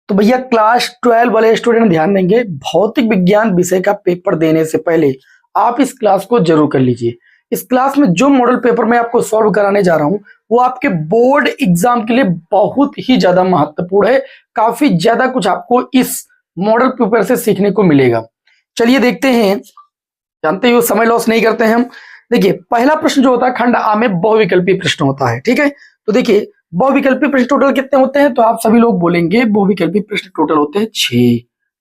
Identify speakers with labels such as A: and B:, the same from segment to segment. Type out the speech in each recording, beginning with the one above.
A: तो भैया क्लास 12 वाले स्टूडेंट ध्यान देंगे, भौतिक विज्ञान विषय का पेपर देने से पहले आप इस क्लास को जरूर कर लीजिए। इस क्लास में जो मॉडल पेपर मैं आपको सॉल्व कराने जा रहा हूं वो आपके बोर्ड एग्जाम के लिए बहुत ही ज्यादा महत्वपूर्ण है। काफी ज्यादा कुछ आपको इस मॉडल पेपर से सीखने को मिलेगा। चलिए देखते हैं। जानते हो समय लॉस नहीं करते हैं हम। देखिए पहला प्रश्न जो होता है खंड आ में बहुविकल्पी प्रश्न होता है, ठीक है। तो देखिए बहुविकल्पी प्रश्न टोटल कितने होते हैं, तो आप सभी लोग बोलेंगे बहुविकल्पी प्रश्न टोटल होते हैं 6।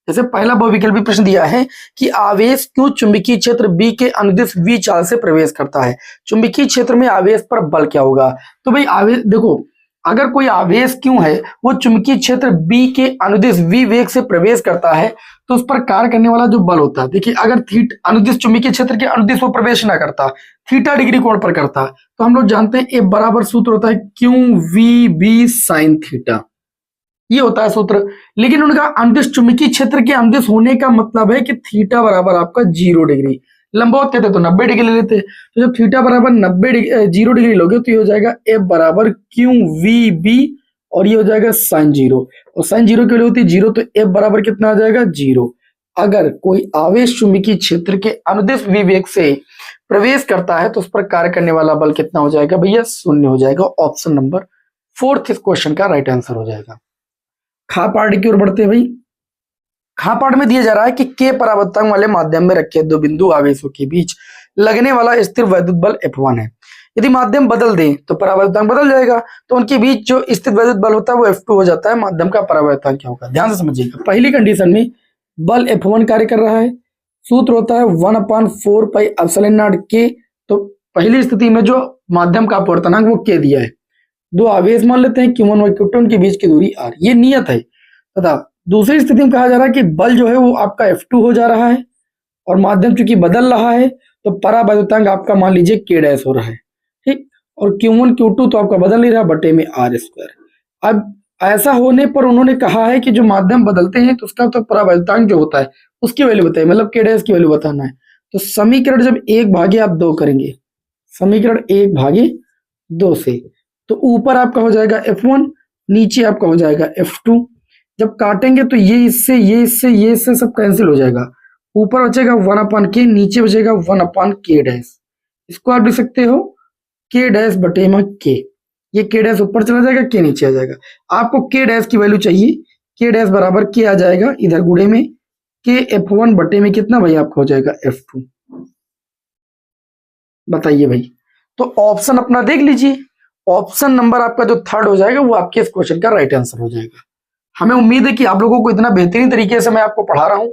A: जैसे पहला बहुविकल्पी प्रश्न दिया है कि आवेश क्यों चुंबकीय क्षेत्र बी के अनुदिश v चाल से प्रवेश करता है। चुंबकीय क्षेत्र में आवेश पर बल क्या होगा। तो भाई आवेश देखो, अगर कोई आवेश क्यों है वो चुंबकीय क्षेत्र बी के अनुदिश v वेग से प्रवेश करता है तो उस पर कार्य करने वाला जो बल होता है, देखिए अगर अनुदिश चुंबकीय क्षेत्र के अनुदिश वो प्रवेश ना करता, थीटा डिग्री कोण पर करता, तो हम लोग जानते हैं ए बराबर सूत्र होता है q v b sine theta, ये होता है सूत्र। लेकिन उनका अनुदिश चुंबकीय क्षेत्र के अनुदिश होने का मतलब है कि थीटा बराबर आपका 0 डिग्री, लंबवत कहते तो 90 डिग्री ले लेते। तो जब थीटा बराबर 0 डिग्री लोगे तो ये हो जाएगा एफ बराबर क्यू वी बी और ये हो जाएगा साइन 0, और साइन 0 की वैल्यू होती है 0, तो एफ बराबर कितना आ जाएगा 0। अगर कोई आवेश चुंबकीय क्षेत्र के अनुदिश विवेक से प्रवेश करता है तो उस पर कार्य करने वाला बल कितना हो जाएगा भैया, 0 हो जाएगा। ऑप्शन नंबर 4 इस क्वेश्चन का राइट आंसर हो जाएगा। खा पार्ट की ओर बढ़ते हैं भाई। खा पार्ट में दिया जा रहा है कि के परावर्तक वाले माध्यम में रखे दो बिंदु आवेशों के बीच लगने वाला स्थिर वैद्युत बल F1 है। यदि माध्यम बदल दें तो परावर्तक बदल जाएगा, तो उनके बीच जो स्थिर वैद्युत बल होता है वो F2 हो जाता है। माध्यम का परावर्तक क्या होगा, ध्यान से समझिएगा। पहली कंडीशन में बल F1 कार्य कर रहा है, सूत्र होता है 1/4 पाई एप्सिलॉन नॉट के। तो पहली स्थिति में जो माध्यम का अपवर्तनांक वो के दिया है, दो आवेश मान लेते हैं Q1 और Q2 के बीच की दूरी r, ये नियत है। तथा दूसरी स्थिति में कहा जा रहा है कि बल जो है वो आपका F2 हो जा रहा है और माध्यम चूंकि बदल रहा है तो परावैद्युतांक आपका मान लीजिए k डैश हो रहा है, ठीक। और Q1 Q2 तो आपका बदल नहीं रहा, बटे में r²। अब ऐसा होने पर उन्होंने कहा है कि जो माध्यम बदलते हैं तो उसका तो परावैद्युतांक जो होता है उसकी वैल्यू बताइए, मतलब k डैश की वैल्यू बताना है। तो समीकरण जब 1/2 करेंगे, समीकरण 1/2 से, तो ऊपर आपका हो जाएगा F1, नीचे आपका हो जाएगा F2। जब काटेंगे तो ये इससे ये इससे ये इससे सब कैंसिल हो जाएगा। ऊपर बचेगा 1/k, नीचे बचेगा 1/k डैश। इसको आप लिख सकते हो k डैश बटे में k। ये k डैश ऊपर चला जाएगा, k नीचे आ जाएगा। आपको k डैश की वैल्यू चाहिए, k डैश बराबर k आ जाएगा इधर गुणे में k F1 बटे में कितना भाई आपका हो जाएगा F2। बताइए भाई, तो ऑप्शन अपना देख लीजिए। ऑप्शन नंबर आपका जो 3rd हो जाएगा वो आपके इस क्वेश्चन का राइट आंसर हो जाएगा। हमें उम्मीद है कि आप लोगों को इतना बेहतरीन तरीके से मैं आपको पढ़ा रहा हूं,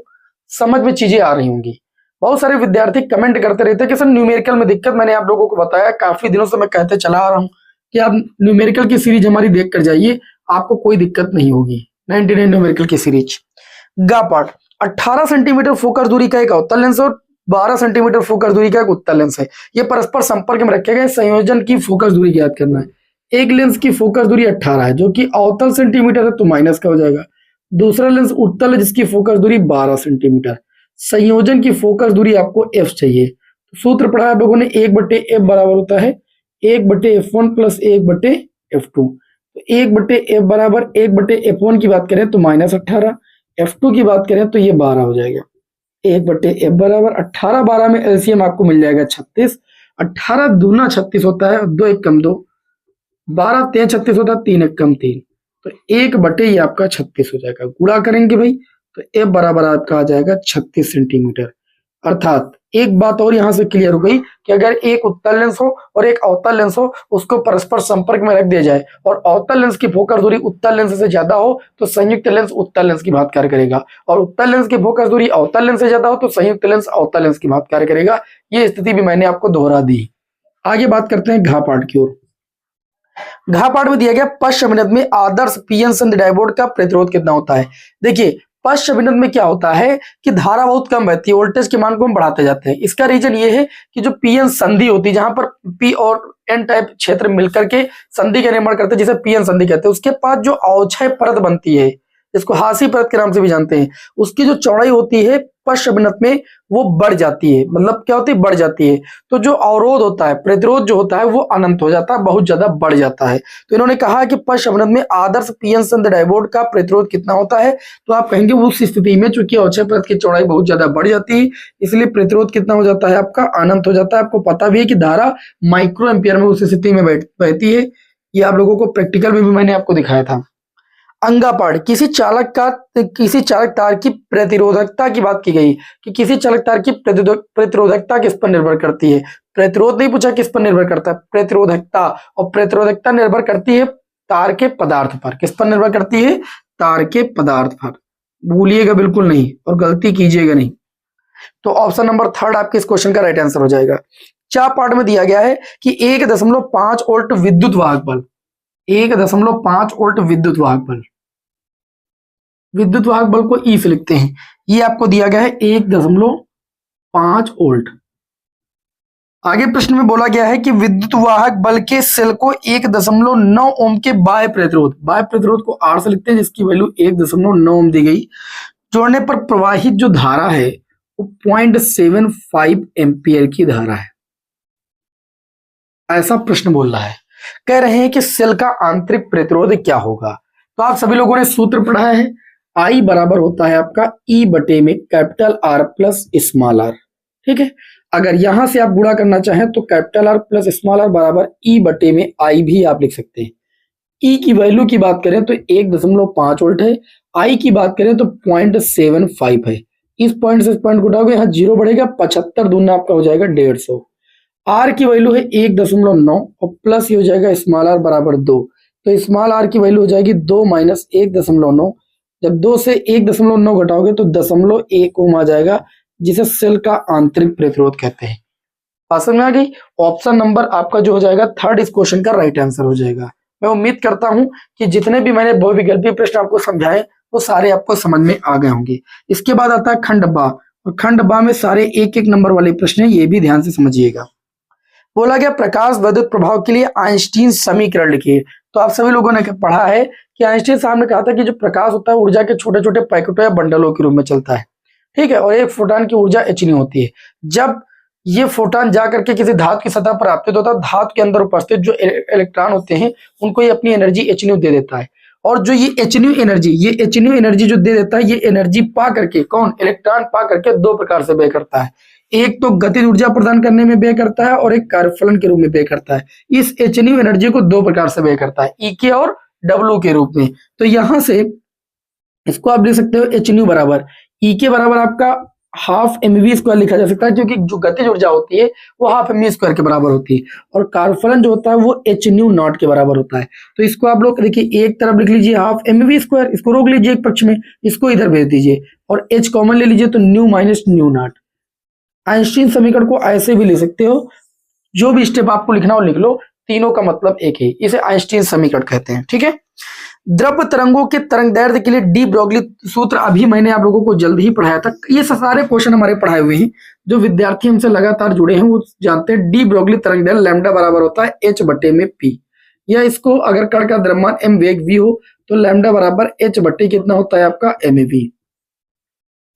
A: समझ में चीजें आ रही होंगी। बहुत सारे विद्यार्थी कमेंट करते रहते हैं कि सर न्यूमेरिकल में दिक्कत। मैंने आप लोगों को बताया, काफी दिनों से मैं कहते चला आ रहा हूं कि आप न्यूमेरिकल की सीरीज हमारी देख कर जाइए, आपको कोई दिक्कत नहीं होगी। 99 न्यूमेरिकल की सीरीज। गा पार्ट 18 सेंटीमीटर फोकस दूरी का एक अवतल लेंस और 12 सेंटीमीटर फोकस दूरी का एक उत्तल लेंस है। ये परस्पर संपर्क में रखे गए संयोजन की फोकस दूरी ज्ञात करना है। एक लेंस की फोकस दूरी 18 है जो कि अवतल सेंटीमीटर है तो माइनस का हो जाएगा। दूसरा लेंस उत्तल है जिसकी फोकस दूरी 12 सेंटीमीटर। संयोजन की फोकस दूरी आपको f चाहिए। तो सूत्र पढ़ा आप लोगों ने 1/f बराबर होता है 1/f1 प्लस 1/f2। तो 1/f बराबर 1/f1 की बात करें तो -18, f2 की बात करें तो ये 12 हो जाएगा। 1/f बराबर 18, 12 में एलसीएम आपको मिल जाएगा 36। 18 दूना 36 होता है, 2 1 कम 2, 12 3 36 होता है, 3 1 कम 3, तो 1/, ये आपका 36 हो जाएगा। गुणा करेंगे भाई तो f बराबर आपका आ जाएगा 36 सेंटीमीटर। अर्थात एक बात और यहां से क्लियर हो गई कि अगर एक उत्तल लेंस हो और एक अवतल लेंस हो, उसको परस्पर संपर्क में रख दिया जाए और अवतल लेंस की फोकस दूरी उत्तल लेंस से ज्यादा हो तो संयुक्त लेंस उत्तल लेंस की बात कार्य करेगा, और उत्तल लेंस की फोकस दूरी अवतल लेंस से ज्यादा हो तो संयुक्त लेंस अवतल लेंस की बात कार्य करेगा। ये स्थिति भी मैंने आपको दोहरा दी। आगे बात करते हैं घा पार्ट की ओर। घा पार्ट में दिया गया पश्च अभिनद में आदर्श पीएन संधि डायोड का प्रतिरोध कितना होता है। देखिए पश्च अभिनद में क्या होता है कि धारा बहुत कम रहती है, वोल्टेज के मान को हम बढ़ाते जाते हैं। इसका रीजन ये है कि जो पीएन संधि होती है, जहां पर पी और एन टाइप क्षेत्र मिलकर के संधि का निर्माण करते हैं, जिसे पीएन संधि कहते हैं, उसके पास जो अवक्षय परत बनती है, इसको हासी परत के नाम से भी जानते हैं, उसकी जो चौड़ाई होती है पश्चिमनत में वो बढ़ जाती है। मतलब क्या होती है, बढ़ जाती है। तो जो अवरोध होता है, प्रतिरोध जो होता है वो अनंत हो जाता है, बहुत ज्यादा बढ़ जाता है। तो इन्होंने कहा कि पश्चिमनत में आदर्श पीएन संध डायोड का प्रतिरोध कितना होता है, तो आप कहेंगे उस स्थिति में चूंकि अवक्षय परत की चौड़ाई बहुत ज्यादा बढ़ जाती है, इसलिए प्रतिरोध कितना हो जाता है आपका, अनंत हो जाता है। आपको पता भी है कि धारा माइक्रो एम्पियर में उस स्थिति में बहती है। ये आप लोगों को प्रैक्टिकल में भी मैंने आपको दिखाया था। अंगापाड़, किसी चालक तार की प्रतिरोधकता की बात की गई कि किसी चालक तार की प्रतिरोधकता किस पर निर्भर करती है। प्रतिरोध नहीं पूछा किस पर निर्भर करता है, प्रतिरोधकता। और प्रतिरोधकता निर्भर करती है तार के पदार्थ पर। किस पर निर्भर करती है, तार के पदार्थ पर। भूलिएगा बिल्कुल नहीं और गलती कीजिएगा नहीं। तो ऑप्शन नंबर थर्ड आपके इस क्वेश्चन का राइट आंसर हो जाएगा। चार पार्ट में दिया गया है कि 1.5 वोल्ट विद्युत वाहक बल, 1.5 वोल्ट विद्युत वाहक बल, विद्युत वाहक बल को ई से लिखते हैं। ये आपको दिया गया है 1.5 वोल्ट। आगे प्रश्न में बोला गया है कि विद्युत वाहक बल के सेल को 1.9 ओम के बाह्य प्रतिरोध को आर से लिखते हैं, जिसकी वैल्यू 1.9 ओम दी गई। जोड़ने पर प्रवाहित जो धारा है वो 0.75 एम्पियर की धारा है, ऐसा प्रश्न बोल रहा है। कह रहे हैं कि सेल का आंतरिक प्रतिरोध क्या होगा। तो आप सभी लोगों ने सूत्र पढ़ा है, आई बराबर होता है आपका ई बटे में capital R plus small R. ठीक है, अगर यहां से आप गुणा करना चाहें तो capital R plus small R बराबर ई बटे में आई भी आप लिख सकते हैं। ई की वैल्यू की बात करें तो 1.5 वोल्ट है, आई की बात करें तो 0.75 है। इस पॉइंट से इस पॉइंट घटाओगे, यहाँ जीरो बढ़ेगा, 75 दूना आपका हो जाएगा 150। आर की वैल्यू है 1.9 और प्लस ये हो जाएगा स्मॉल आर बराबर 2। तो स्मॉल आर की वैल्यू हो जाएगी 2 माइनस 1.9। जब 2 से 1.9 घटाओगे तो 0.1 ओम आ जाएगा, जिसे सेल का आंतरिक प्रतिरोध कहते हैं। बात समझ में आ गई। ऑप्शन नंबर आपका जो हो जाएगा थर्ड इस क्वेश्चन का राइट आंसर हो जाएगा। मैं उम्मीद करता हूं कि जितने भी मैंने बहुविकल्पीय प्रश्न आपको समझाए वो सारे आपको समझ में आ गए होंगे। इसके बाद आता है खंड बा, और खंड बा में सारे एक एक नंबर वाले प्रश्न हैं, ये भी ध्यान से समझिएगा। बोला गया प्रकाश विद्युत प्रभाव के लिए आइंस्टीन समीकरण लिखिए। तो आप सभी लोगों ने पढ़ा है कि आइंस्टीन साहब ने कहा था कि जो प्रकाश होता है ऊर्जा के छोटे छोटे पैकेटों या बंडलों के रूप में चलता है। ठीक है, और एक फोटॉन की ऊर्जा h होती है। जब ये फोटॉन जा करके किसी धातु की सतह पर आपतित होता है, धातु के अंदर उपस्थित जो इलेक्ट्रॉन होते हैं उनको ये अपनी एनर्जी h दे देता है। और जो ये h एनर्जी जो दे देता है, ये एनर्जी पा करके कौन, इलेक्ट्रॉन पा करके दो प्रकार से व्यय करता है। एक तो गतिज ऊर्जा प्रदान करने में व्यय करता है और एक कार्यफलन के रूप में व्यय करता है। इस h एनर्जी को दो प्रकार से व्यय करता है, E के और W के रूप में। तो यहां से इसको आप लिख सकते हो h बराबर E के बराबर आपका हाफ mv² लिखा जा सकता है, क्योंकि जो गतिज ऊर्जा होती है वो हाफ mv² के बराबर होती है, और कार्यफलन जो होता है वो h0 के बराबर होता है। तो इसको आप लोग देखिए, एक तरफ लिख लीजिए हाफ mv², इसको रोक लीजिए एक पक्ष में, इसको इधर भेज दीजिए और h कॉमन ले लीजिए, तो new minus new not. Einstein समीकरण को ऐसे भी लिख सकते हो, जो भी स्टेप आपको लिखना हो लिख लो, तीनों का मतलब एक है, इसे आइंस्टीन समीकरण कहते हैं। ठीक है, द्रव तरंगों के तरंगदैर्ध्य के लिए डी ब्रोगली सूत्र अभी मैंने आप लोगों को जल्द ही पढ़ाया था। ये सारे क्वेश्चन हमारे पढ़ाए हुए हैं, जो विद्यार्थी हमसे लगातार जुड़े हैं वो जानते हैं। डी ब्रोगली तरंगदैर्ध्य लैम्डा बराबर होता है h बटे में p, या इसको अगर कण का द्रव्यमान m वेग v हो तो लैम्डा बराबर h बटे कितना होता है आपका mv।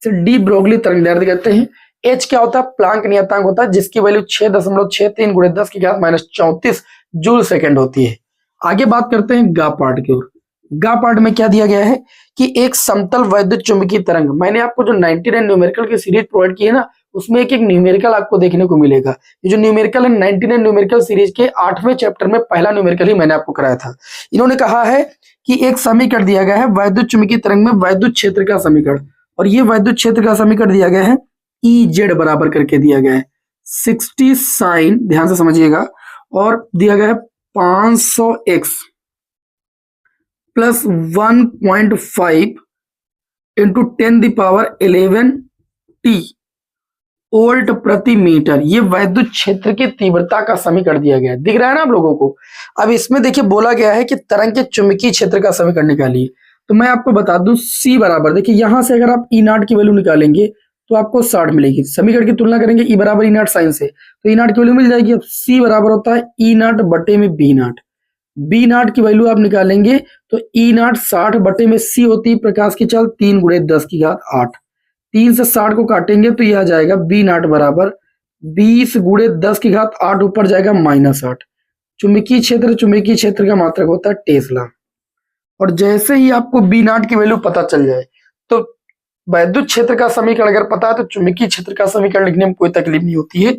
A: डी ब्रोगली तरंगदैर्ध्य कहते हैं। h क्या होता है, प्लांक नियतांक होता है, जिसकी वैल्यू 6.63 × 10⁻⁻³ जूल सेकंड होती है। आगे बात करते हैं गा पार्ट की ओर। गा पार्ट में क्या दिया गया है कि एक समतल वैद्युत चुंबकीय तरंग, मैंने आपको जो 99 न्यूमेरिकल की सीरीज प्रोवाइड की है ना, उसमें एक एक न्यूमेरिकल आपको देखने को मिलेगा। ये जो न्यूमेरिकल है 99 न्यूमेरिकल सीरीज के 8वें चैप्टर में पहला न्यूमेरिकल ही मैंने आपको कराया था। इन्होंने कहा है कि एक समीकरण दिया गया है वैद्युत चुंबकीय तरंग में वैद्युत क्षेत्र का समीकरण, और ये वैद्युत क्षेत्र का समीकरण दिया गया है EZ बराबर करके दिया गया है 60 साइन, ध्यान से समझिएगा, और दिया गया है 500x plus 1.5 into 10⁻11 t volt प्रति मीटर। ये वैद्युत क्षेत्र की तीव्रता का समीकरण दिया गया है, दिख रहा है ना आप लोगों को। अब इसमें देखिए बोला गया है कि तरंग के चुंबकीय क्षेत्र का समीकरण निकालिए। तो मैं आपको बता दूं, C बराबर, देखिए यहां से अगर आप E0 की वैल्यू निकालेंगे तो आपको 60 मिलेगी। समीकरण की तुलना करेंगे E बराबर E0 साइन से, तो E0 की वैल्यू मिल जाएगी। अब C बराबर होता है E0 बटे में B0। बी नॉट की वैल्यू आप निकालेंगे तो ई नॉट 60 बटे में सी होती है प्रकाश की चाल 3 गुणे 10 की घात 8। 3 से 60 को काटेंगे तो यह आ जाएगा बी नॉट बराबर 20 गुणे 10 की घात 8, ऊपर जाएगा -8। चुंबकीय क्षेत्र का मात्रक होता है टेस्ला। और जैसे ही आपको बी नॉट की वैल्यू पता चल जाए तो वैद्युत क्षेत्र का समीकरण अगर पता है तो चुंबकीय क्षेत्र का समीकरण लिखने में कोई तकलीफ नहीं होती है।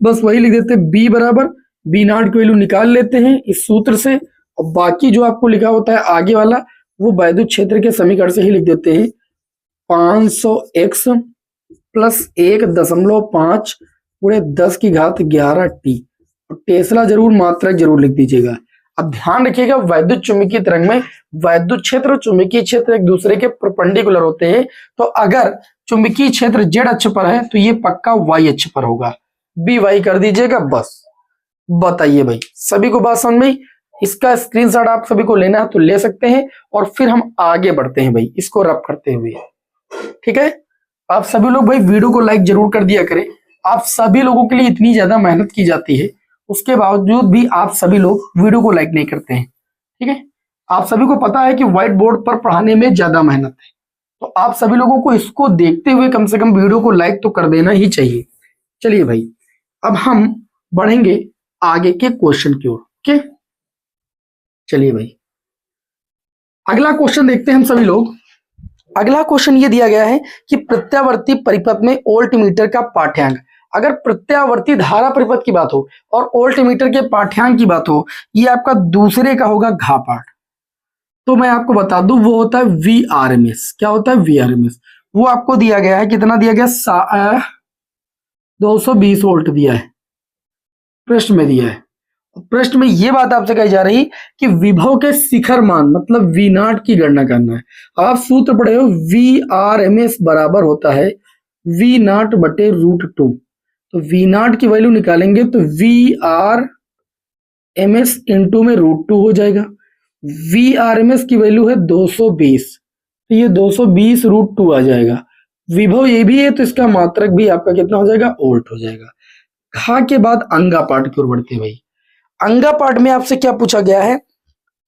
A: बस वही लिख देते हैं, बी बराबर बी नॉट की वैल्यू निकाल लेते हैं इस सूत्र से, और बाकी जो आपको लिखा होता है आगे वाला वो वैद्युत क्षेत्र के समीकरण से ही लिख देते हैं। 500x प्लस 1.5 गुणे 10 की घात 11 टी। और टेस्ला जरूर मात्रक जरूर लिख दीजिएगा। अब ध्यान रखिएगा, वैद्युत चुंबकीय तरंग में वैद्युत क्षेत्र और चुंबकीय क्षेत्र एक दूसरे के परपेंडिकुलर होते हैं। तो अगर चुंबकीय क्षेत्र जेड अक्ष पर है तो ये पक्का वाई अक्ष पर होगा। बी वाई कर दीजिएगा बस। बताइए भाई, सभी को बात समझ में? इसका स्क्रीनशॉट आप सभी को लेना है तो ले सकते हैं, और फिर हम आगे बढ़ते हैं भाई इसको रब करते हुए। ठीक है, आप सभी लोग भाई वीडियो को लाइक जरूर कर दिया करें। आप सभी लोगों के लिए इतनी ज्यादा मेहनत की जाती है, उसके बावजूद भी आप सभी लोग वीडियो को लाइक नहीं करते हैं। ठीक है, आप सभी को पता है कि व्हाइट बोर्ड पर पढ़ाने में ज्यादा मेहनत है, तो आप सभी लोगों को इसको देखते हुए कम से कम वीडियो को लाइक तो कर देना ही चाहिए। चलिए भाई, अब हम बढ़ेंगे आगे के क्वेश्चन की ओर। ओके, चलिए भाई अगला क्वेश्चन देखते हैं हम सभी लोग। अगला क्वेश्चन ये दिया गया है कि प्रत्यावर्ती परिपथ में वोल्ट मीटर का पाठ्यांक। अगर प्रत्यावर्ती धारा परिपथ की बात हो और वोल्ट मीटर के पाठ्यांक की बात हो, ये आपका दूसरे का होगा घा पाठ। तो मैं आपको बता दूं वो होता है VRMS। क्या होता है VRMS? वो आपको दिया गया है, कितना दिया गया? 220 वोल्ट दिया है, प्रश्न में दिया है। प्रश्न में ये बात आपसे कही जा रही कि विभव के शिखर मान मतलब वी नॉट की गणना करना है। आप सूत्र पढ़े हो, VRMS बराबर होता है वी नॉट बटे √2। तो वी नॉट की वैल्यू निकालेंगे तो VRMS इंटू में √2 हो जाएगा। VRMS की वैल्यू है 220, तो ये 220 √2 आ जाएगा। विभव ये भी है तो इसका मात्रक भी आपका कितना हो जाएगा? वोल्ट हो जाएगा। घा के बाद अंगा पाठ की ओर बढ़ते भाई। अंगा पाठ में आपसे क्या पूछा गया है?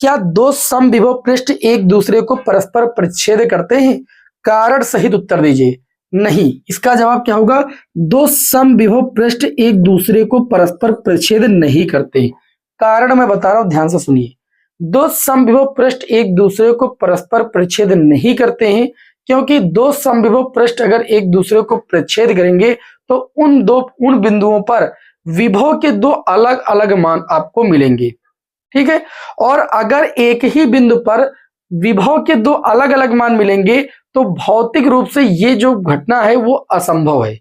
A: क्या दो समविभव पृष्ठ एक दूसरे को परस्पर परिच्छेद करते हैं? कारण सहित उत्तर दीजिए। नहीं, इसका जवाब क्या होगा? दो समविभव पृष्ठ एक दूसरे को परस्पर परिच्छेद नहीं करते। कारण मैं बता रहा हूं, ध्यान से सुनिए। दो समविभव पृष्ठ एक दूसरे को परस्पर परिच्छेद नहीं करते हैं क्योंकि दो समविभव पृष्ठ अगर एक दूसरे को परिच्छेद करेंगे तो उन बिंदुओं पर विभव के दो अलग अलग मान आपको मिलेंगे। ठीक है, और अगर एक ही बिंदु पर विभव के दो अलग अलग मान मिलेंगे तो भौतिक रूप से ये जो घटना है वो असंभव है।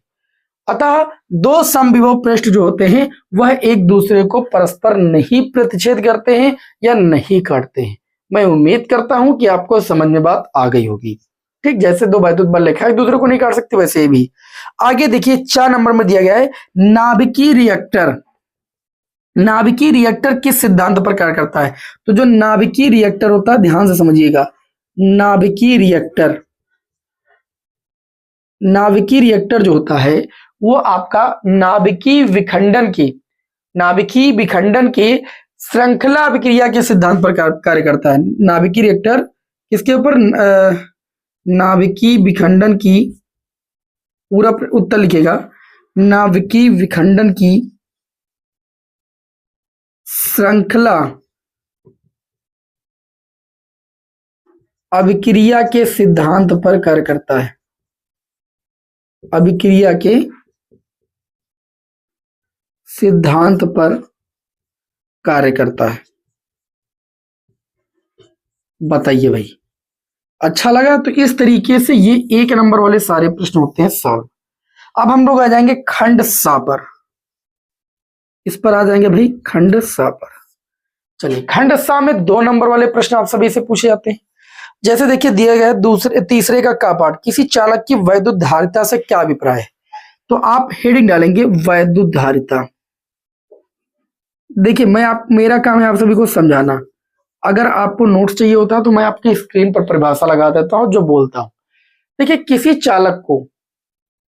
A: अतः दो समविभव पृष्ठ जो होते हैं वह एक दूसरे को परस्पर नहीं प्रतिच्छेद करते हैं या नहीं काटते हैं। मैं उम्मीद करता हूं कि आपको समझ में बात आ गई होगी। ठीक, जैसे दो वैद्युत बल रेखा एक दूसरे को नहीं काट सकते वैसे भी। आगे देखिए 4 नंबर में दिया गया है नाभिकीय रिएक्टर। नाभिकीय रिएक्टर किस सिद्धांत पर कार्य करता है? तो जो नाभिकीय रिएक्टर होता है, ध्यान से समझिएगा, नाभिकीय रिएक्टर जो होता है वो आपका नाभिकीय विखंडन की श्रृंखला अभिक्रिया के सिद्धांत पर कार्य करता है। नाभिकीय रिएक्टर किसके ऊपर? नाभिकीय विखंडन की, पूरा उत्तर लिखेगा, नाभिकीय विखंडन की श्रृंखला अभिक्रिया के सिद्धांत पर कार्य करता है। अभिक्रिया के सिद्धांत पर कार्य करता है। बताइए भाई, अच्छा लगा? तो इस तरीके से ये 1 नंबर वाले सारे प्रश्न होते हैं सॉल्व। अब हम लोग आ जाएंगे खंड सा पर। इस पर आ जाएंगे भाई खंड सा पर। चलिए, खंड सा में 2 नंबर वाले प्रश्न आप सभी से पूछे जाते हैं। जैसे देखिए दिया गया है तीसरे का पाठ, किसी चालक की वैद्युत धारिता से क्या अभिप्राय है? तो आप हेडिंग डालेंगे वैद्युत धारिता। देखिए मेरा काम है आप सभी को समझाना। अगर आपको नोट्स चाहिए होता तो मैं आपकी स्क्रीन पर परिभाषा लगा देता हूं जो बोलता हूं। देखिए, किसी चालक को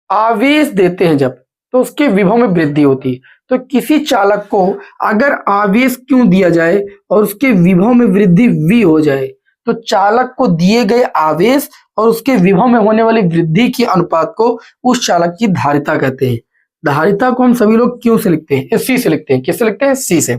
A: आवेश देते हैं जब, तो उसके विभव में वृद्धि होती है। तो किसी चालक को अगर आवेश Q दिया जाए और उसके विभव में वृद्धि V हो जाए, तो चालक को दिए गए आवेश और उसके विभव में होने वाली वृद्धि के अनुपात को उस चालक की धारिता कहते हैं। धारिता को हम सभी लोग Q से लिखते हैं, C से लिखते हैं। किससे लिखते हैं? C से।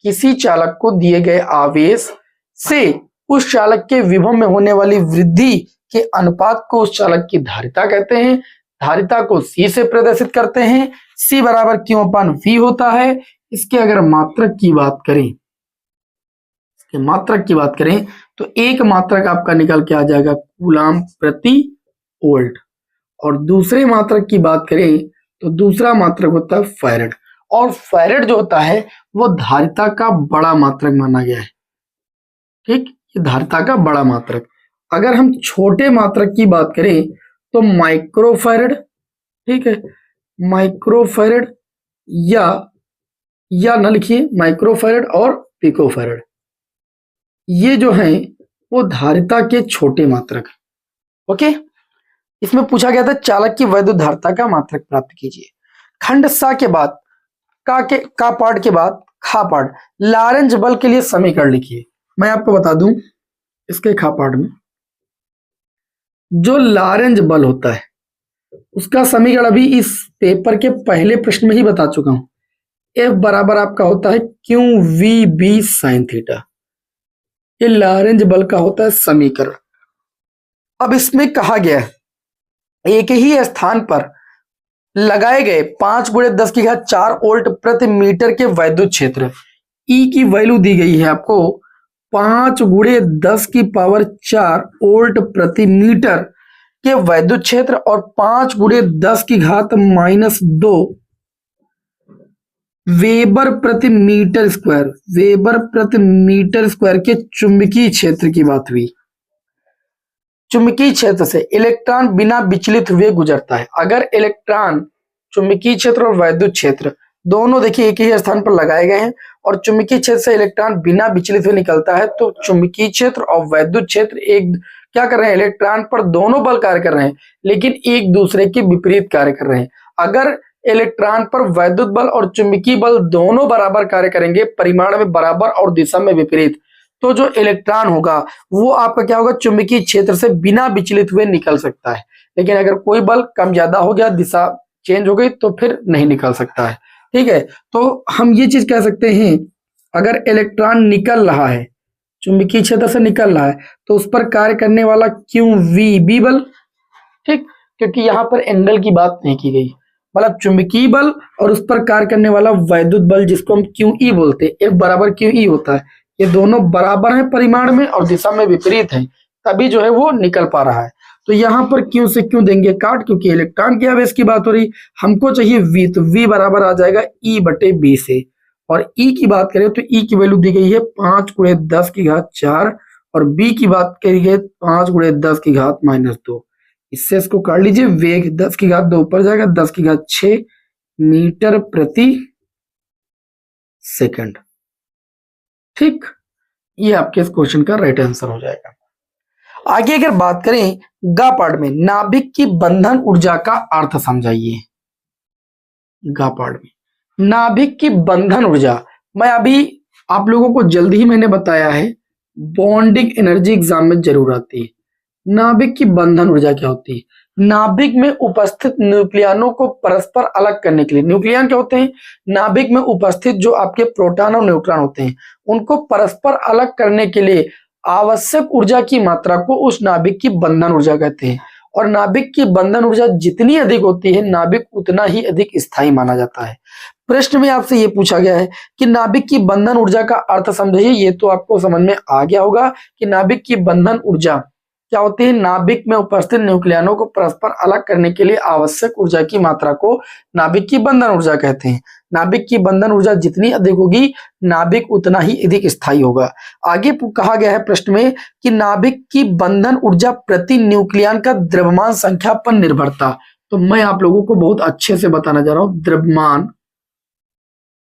A: किसी चालक को दिए गए आवेश से उस चालक के विभव में होने वाली वृद्धि के अनुपात को उस चालक की धारिता कहते हैं। धारिता को C से प्रदर्शित करते हैं। C बराबर Q/V होता है। इसके अगर मात्रक की बात करें तो एक मात्रक आपका निकल के आ जाएगा कूलाम प्रति वोल्ट, और दूसरे मात्रक की बात करें तो दूसरा मात्रक होता है फैरेड, और फैरेड जो होता है वो धारिता का बड़ा मात्रक माना गया है। ठीक, ये धारिता का बड़ा मात्रक। अगर हम छोटे मात्रक की बात करें तो माइक्रोफैरेड, ठीक है, माइक्रोफैरेड या ना लिखिए, माइक्रोफैरेड और पिकोफैरेड, ये जो हैं वो धारिता के छोटे मात्रक। ओके, इसमें पूछा गया था चालक की वैद्युत धारिता का मात्रक प्राप्त कीजिए। खंड सा के बाद का पार्ट के बाद खा पार्ट, लॉरेंज बल के लिए समीकरण लिखिए। मैं आपको बता दूं, इसके खा पार्ट में जो लॉरेंज बल होता है उसका समीकरण अभी इस पेपर के पहले प्रश्न में ही बता चुका हूं। F बराबर आपका होता है QVB sin थीटा। ये लॉरेंज बल का होता है समीकरण। अब इसमें कहा गया है एक ही स्थान पर लगाए गए 5 × 10⁴ वोल्ट प्रति मीटर के वैद्युत क्षेत्र, E की वैल्यू दी गई है आपको 5 × 10⁴ वोल्ट प्रति मीटर के वैद्युत क्षेत्र और 5 × 10⁻² वेबर प्रति मीटर स्क्वायर के चुंबकीय क्षेत्र की बात हुई। चुंबकीय क्षेत्र से इलेक्ट्रॉन बिना विचलित हुए गुजरता है। अगर इलेक्ट्रॉन, चुंबकीय क्षेत्र और वैद्युत क्षेत्र दोनों देखिए एक ही स्थान पर लगाए गए हैं और चुंबकीय क्षेत्र से इलेक्ट्रॉन बिना विचलित हुए निकलता है, तो चुंबकीय क्षेत्र और वैद्युत क्षेत्र एक क्या कर रहे हैं, इलेक्ट्रॉन पर दोनों बल कार्य कर रहे हैं लेकिन एक दूसरे के विपरीत कार्य कर रहे हैं। अगर इलेक्ट्रॉन पर वैद्युत बल और चुंबकीय बल दोनों बराबर कार्य करेंगे, परिमाण में बराबर और दिशा में विपरीत, तो जो इलेक्ट्रॉन होगा वो आपका क्या होगा, चुंबकीय क्षेत्र से बिना विचलित हुए निकल सकता है। लेकिन अगर कोई बल कम ज्यादा हो गया, दिशा चेंज हो गई, तो फिर नहीं निकल सकता है। ठीक है, तो हम ये चीज कह सकते हैं, अगर इलेक्ट्रॉन निकल रहा है, चुंबकीय क्षेत्र से निकल रहा है, तो उस पर कार्य करने वाला QVB बल, ठीक, क्योंकि यहाँ पर एंगल की बात नहीं की गई, मतलब चुंबकीय बल और उस पर कार्य करने वाला वैद्युत बल जिसको हम QE बोलते हैं, F बराबर QE होता है। ये दोनों बराबर हैं परिमाण में और दिशा में विपरीत हैं, तभी जो है वो निकल पा रहा है। तो यहाँ पर Q से Q देंगे काट, क्योंकि इलेक्ट्रॉन के आवेश की बात हो रही, हमको चाहिए V, तो V बराबर आ जाएगा E/B से। और E की बात करें तो E की वैल्यू दी गई है 5 × 10⁴ और B की बात करी है 5 × 10⁻²। इससे इसको काट लीजिए, वेग 10⁻² ऊपर जाएगा, 10�6 मीटर प्रति सेकंड। ठीक, ये आपके इस क्वेश्चन का राइट आंसर हो जाएगा। आगे अगर बात करें गा पार्ट में, नाभिक की बंधन ऊर्जा का अर्थ समझाइए। गा पार्ट में नाभिक की बंधन ऊर्जा, मैं अभी आप लोगों को जल्दी ही मैंने बताया है, बॉन्डिंग एनर्जी एग्जाम में जरूर आती है। नाभिक की बंधन ऊर्जा क्या होती है? नाभिक में उपस्थित न्यूक्लियनों को परस्पर अलग करने के लिए, न्यूक्लियन क्या होते हैं, नाभिक में उपस्थित जो आपके प्रोटॉन और न्यूट्रॉन होते हैं, उनको परस्पर अलग करने के लिए आवश्यक ऊर्जा की मात्रा को उस नाभिक की बंधन ऊर्जा कहते हैं। और नाभिक की बंधन ऊर्जा जितनी अधिक होती है, नाभिक उतना ही अधिक स्थायी माना जाता है। प्रश्न में आपसे ये पूछा गया है कि नाभिक की बंधन ऊर्जा का अर्थ समझिए। ये तो आपको समझ में आ गया होगा कि नाभिक की बंधन ऊर्जा क्या होती है, नाभिक में उपस्थित न्यूक्लियनों को परस्पर अलग करने के लिए आवश्यक ऊर्जा की मात्रा को नाभिक की बंधन ऊर्जा कहते हैं। नाभिक की बंधन ऊर्जा जितनी अधिक होगी, नाभिक उतना ही अधिक स्थायी होगा। आगे कहा गया है प्रश्न में कि नाभिक की बंधन ऊर्जा प्रति न्यूक्लियन का द्रव्यमान संख्या पर निर्भरता। तो मैं आप लोगों को बहुत अच्छे से बताना जा रहा हूं, द्रव्यमान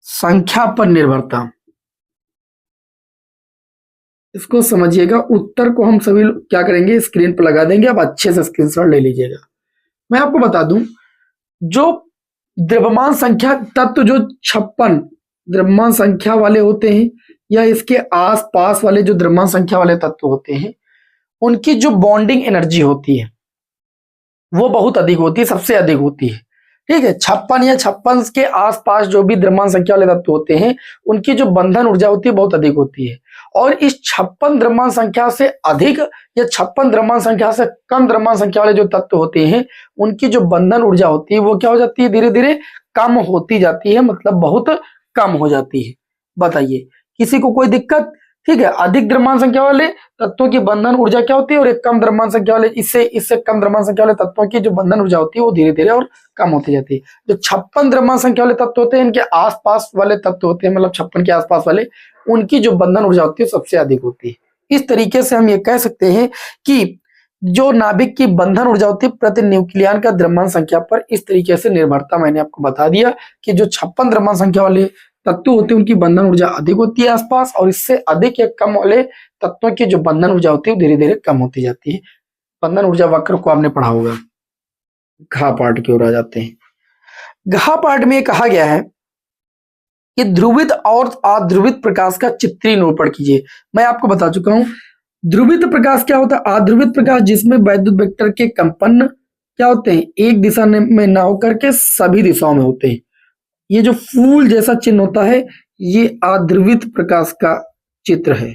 A: संख्या पर निर्भरता, इसको समझिएगा। उत्तर को हम सभी क्या करेंगे, स्क्रीन पर लगा देंगे, आप अच्छे से स्क्रीनशॉट ले लीजिएगा। मैं आपको बता दूं, जो द्रव्यमान संख्या तत्व जो 56 द्रव्यमान संख्या वाले होते हैं या इसके आसपास वाले जो द्रव्यमान संख्या वाले तत्व होते हैं, उनकी जो बॉन्डिंग एनर्जी होती है वो बहुत अधिक होती है, सबसे अधिक होती है। ठीक है, 56 या 56 के आसपास जो भी द्रव्यमान संख्या वाले तत्व होते हैं उनकी जो बंधन ऊर्जा होती है बहुत अधिक होती है। और इस 56 द्रव्यमान संख्या से अधिक या 56 द्रव्यमान संख्या से कम द्रव्यमान संख्या वाले जो तत्व होते हैं उनकी जो बंधन ऊर्जा होती है वो क्या हो जाती है, धीरे धीरे कम होती जाती है, मतलब बहुत कम हो जाती है। बताइए, किसी को कोई दिक्कत? ठीक है, अधिक द्रव्यमान संख्या वाले तत्वों की बंधन ऊर्जा क्या होती है और एक कम द्रव्यमान संख्या वाले इससे कम द्रव्यमान संख्या वाले तत्वों की जो बंधन ऊर्जा होती है वो धीरे धीरे और कम होती जाती है। जो 56 द्रव्यमान संख्या वाले तत्व होते हैं, इनके आसपास वाले तत्व होते हैं, मतलब 56 के आसपास वाले, उनकी जो बंधन ऊर्जा होती है सबसे अधिक होती है। इस तरीके से हम ये कह सकते हैं कि जो नाभिक की बंधन ऊर्जा होती है प्रति न्यूक्लियन का द्रव्यमान संख्या पर इस तरीके से निर्भरता मैंने आपको बता दिया कि जो 56 द्रव्यमान संख्या वाले तत्व होते हैं उनकी बंधन ऊर्जा अधिक होती है आसपास, और इससे अधिक या कम वाले तत्वों की जो बंधन ऊर्जा होती है वो धीरे धीरे कम होती जाती है। बंधन ऊर्जा वक्र को आपने पढ़ा होगा। घ पार्ट की ओर आ जाते हैं। घ पार्ट में कहा गया है कि ध्रुवित और अध्रुवित प्रकाश का चित्रीय निरूपण कीजिए। मैं आपको बता चुका हूं ध्रुवित प्रकाश क्या होता है। अध्रुवित प्रकाश जिसमें वैद्युत वेक्टर के कंपन क्या होते हैं, एक दिशा में ना होकर के सभी दिशाओं में होते हैं। ये जो फूल जैसा चिन्ह होता है ये अध्रुवित प्रकाश का चित्र है।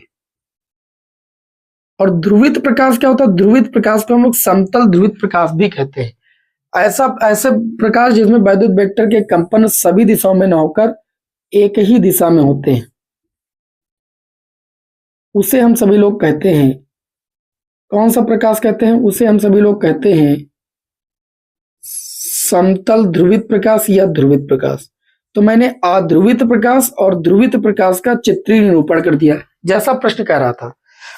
A: और ध्रुवित प्रकाश क्या होता है, ध्रुवित प्रकाश को हम लोग समतल ध्रुवित प्रकाश भी कहते हैं। ऐसे प्रकाश जिसमें वैद्युत वेक्टर के कंपन सभी दिशाओं में न होकर एक ही दिशा में होते हैं, उसे हम सभी लोग कहते हैं, कौन सा प्रकाश कहते हैं, उसे हम सभी लोग कहते हैं समतल ध्रुवित प्रकाश या ध्रुवित प्रकाश। तो मैंने अध्रुवित प्रकाश और ध्रुवित प्रकाश का चित्रीय निरूपण कर दिया जैसा प्रश्न कह रहा था।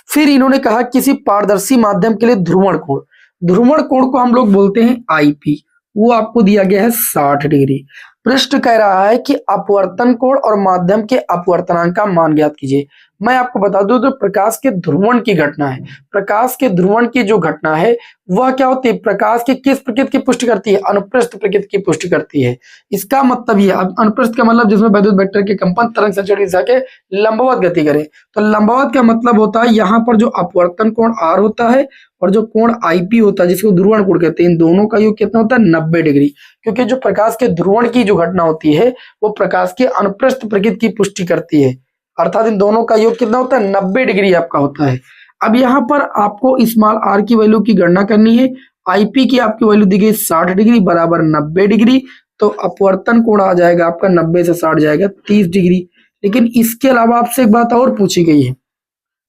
A: फिर इन्होंने कहा किसी पारदर्शी माध्यम के लिए ध्रुवण कोण को हम लोग बोलते हैं आईपी, वो आपको दिया गया है 60 डिग्री। प्रश्न कह रहा है कि अपवर्तन कोण और माध्यम के अपवर्तनांक का मान ज्ञात कीजिए। मैं आपको बता दूं तो प्रकाश के ध्रुवण की घटना है, प्रकाश के ध्रुवण की जो घटना है वह क्या होती है, प्रकाश की किस प्रकृति की पुष्टि करती है, अनुप्रस्थ प्रकृति की पुष्टि करती है। इसका मतलब ये, अनुप्रस्थ का मतलब जिसमें वैद्युत वेक्टर के कंपन तरंग संचरण की दिशा के लंबवत गति करे, तो लंबवत का मतलब होता है यहाँ पर जो अपवर्तन कोण आर होता है और जो कोण आईपी होता है जिसको ध्रुवण कोण कहते हैं, इन दोनों का योग कितना होता है 90 डिग्री। क्योंकि जो प्रकाश के ध्रुवण की जो घटना होती है वो प्रकाश के अनुप्रस्थ प्रकृति की पुष्टि करती है, अर्थात इन दोनों का योग कितना होता है 90 डिग्री आपका होता है। अब यहाँ पर आपको स्मॉल आर की वैल्यू की गणना करनी है। आईपी की आपकी वैल्यू दी गई 60 डिग्री बराबर 90 डिग्री, तो अपवर्तन कोण आ जाएगा आपका 90 से 60 जाएगा 30 डिग्री। लेकिन इसके अलावा आपसे एक बात और पूछी गई है,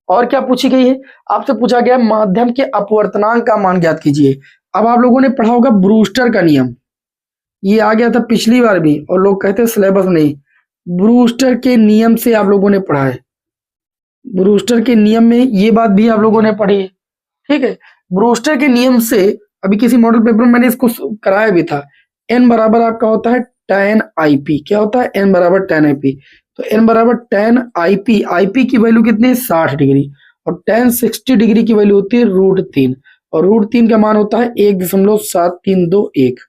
A: और क्या पूछी गई है, आपसे पूछा गया माध्यम के अपवर्तनांक का मान ज्ञात कीजिए। अब आप लोगों ने पढ़ा होगा ब्रूस्टर का नियम, ये आ गया था पिछली बार भी और लोग कहते हैं सिलेबस नहीं। ब्रूस्टर के नियम से आप लोगों ने पढ़ा है, ब्रूस्टर के नियम में ये बात भी आप लोगों ने पढ़ी है। ठीक है, ब्रूस्टर के नियम से अभी किसी मॉडल पेपर में मैंने इसको कराया भी था। एन बराबर आपका होता है tan IP, क्या होता है एन बराबर tan IP, तो एन बराबर tan IP, IP की वैल्यू कितनी है 60 डिग्री, और tan 60 डिग्री की वैल्यू होती है √3, और √3 का मान होता है 1.7321।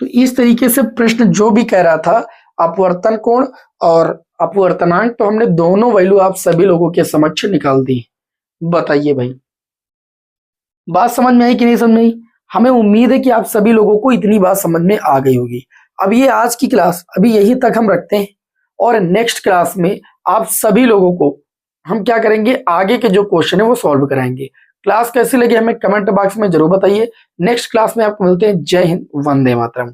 A: तो इस तरीके से प्रश्न जो भी कह रहा था अपवर्तन कोण और अपवर्तनांक, तो हमने दोनों वैल्यू आप सभी लोगों के समक्ष निकाल दी। बताइए भाई, बात समझ में आई कि नहीं समझ में आई? हमें उम्मीद है कि आप सभी लोगों को इतनी बात समझ में आ गई होगी। अब ये आज की क्लास अभी यही तक हम रखते हैं, और नेक्स्ट क्लास में आप सभी लोगों को हम क्या करेंगे, आगे के जो क्वेश्चन है वो सॉल्व कराएंगे। क्लास कैसी लगी हमें कमेंट बॉक्स में जरूर बताइए। नेक्स्ट क्लास में आपको मिलते हैं। जय हिंद, वंदे मातरम।